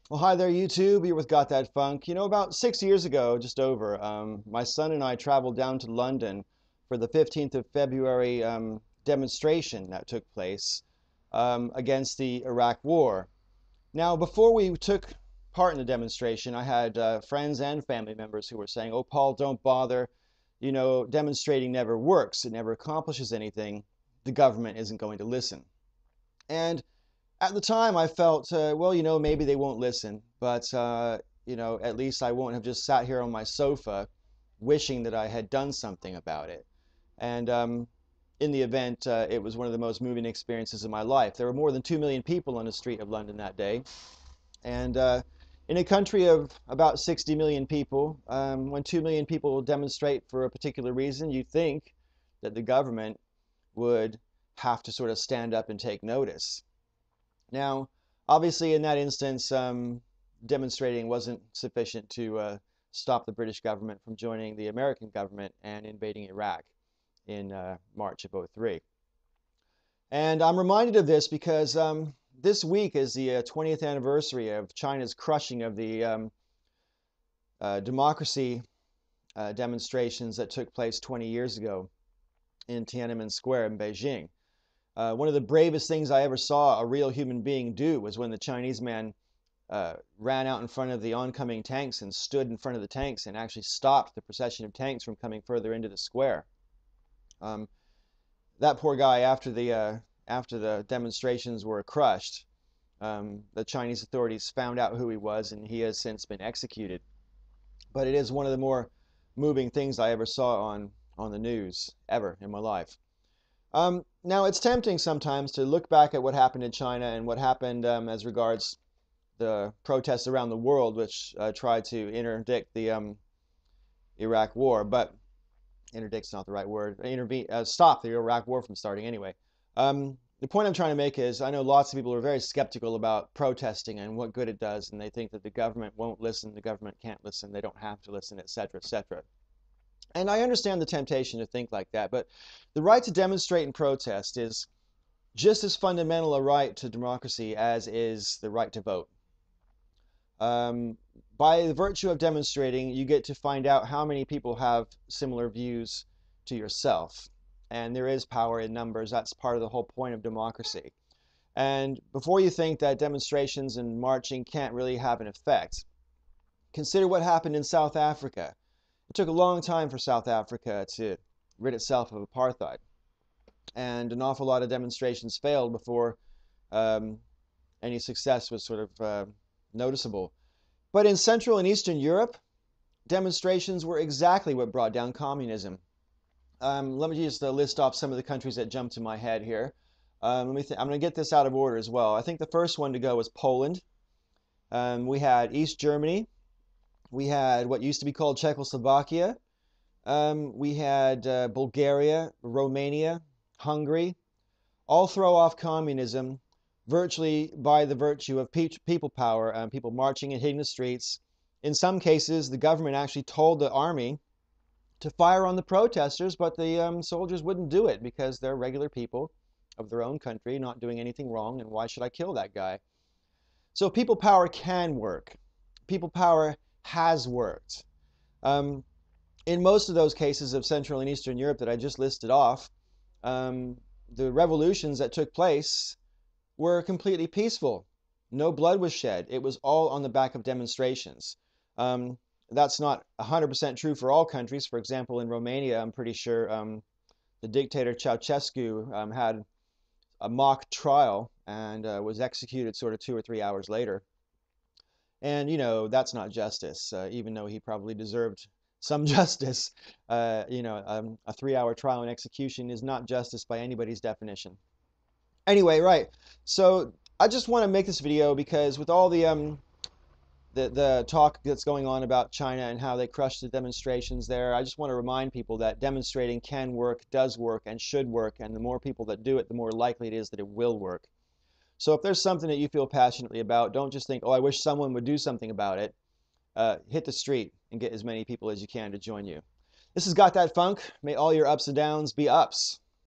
Well, hi there, YouTube. You're with Got That Funk. About 6 years ago, just over, my son and I traveled down to London for the 15th of February demonstration that took place against the Iraq War. Now, before we took part in the demonstration, I had friends and family members who were saying, "Oh, Paul, don't bother. Demonstrating never works. It never accomplishes anything. The government isn't going to listen." And at the time, I felt, well, maybe they won't listen, but, at least I won't have just sat here on my sofa wishing that I had done something about it. And in the event, it was one of the most moving experiences of my life. There were more than 2 million people on the street of London that day. And in a country of about 60 million people, when 2 million people demonstrate for a particular reason, you think that the government would have to sort of stand up and take notice. Now, obviously, in that instance, demonstrating wasn't sufficient to stop the British government from joining the American government and invading Iraq in March of '03. And I'm reminded of this because this week is the 20th anniversary of China's crushing of the democracy demonstrations that took place 20 years ago in Tiananmen Square in Beijing. One of the bravest things I ever saw a real human being do was when the Chinese man ran out in front of the oncoming tanks and stood in front of the tanks and actually stopped the procession of tanks from coming further into the square. Um, that poor guy, after the demonstrations were crushed, the Chinese authorities found out who he was, and he has since been executed. But it is one of the more moving things I ever saw on the news ever in my life. Now, it's tempting sometimes to look back at what happened in China and what happened as regards the protests around the world, which tried to interdict the Iraq War, but interdict's not the right word. Stop the Iraq War from starting anyway. The point I'm trying to make is I know lots of people are very skeptical about protesting and what good it does, and they think that the government won't listen, the government can't listen, they don't have to listen, etc., etc. And I understand the temptation to think like that, but the right to demonstrate and protest is just as fundamental a right to democracy as is the right to vote. Um, by the virtue of demonstrating, you get to find out how many people have similar views to yourself. And there is power in numbers. That's part of the whole point of democracy. And before you think that demonstrations and marching can't really have an effect, consider what happened in South Africa. It took a long time for South Africa to rid itself of apartheid. And an awful lot of demonstrations failed before any success was sort of noticeable. But in Central and Eastern Europe, demonstrations were exactly what brought down communism. Let me just list off some of the countries that jump to my head here. I'm going to get this out of order as well. I think the first one to go was Poland. We had East Germany. We had what used to be called Czechoslovakia. We had Bulgaria, Romania, Hungary. All throw off communism virtually by the virtue of people power, people marching and hitting the streets. In some cases, the government actually told the army to fire on the protesters, but the soldiers wouldn't do it because they're regular people of their own country, not doing anything wrong, and why should I kill that guy? So people power can work. People power has worked. Um, in most of those cases of Central and Eastern Europe that I just listed off, the revolutions that took place were completely peaceful. No blood was shed. It was all on the back of demonstrations. That's not 100% true for all countries. For example, in Romania, I'm pretty sure the dictator Ceausescu had a mock trial and was executed sort of 2 or 3 hours later. And, that's not justice, even though he probably deserved some justice. A 3-hour trial and execution is not justice by anybody's definition. Anyway, right. So I just want to make this video because with all the talk that's going on about China and how they crushed the demonstrations there, I just want to remind people that demonstrating can work, does work, and should work, and the more people that do it, the more likely it is that it will work. So if there's something that you feel passionately about, don't just think, oh, I wish someone would do something about it. Hit the street and get as many people as you can to join you. This has Got That Funk. May all your ups and downs be ups.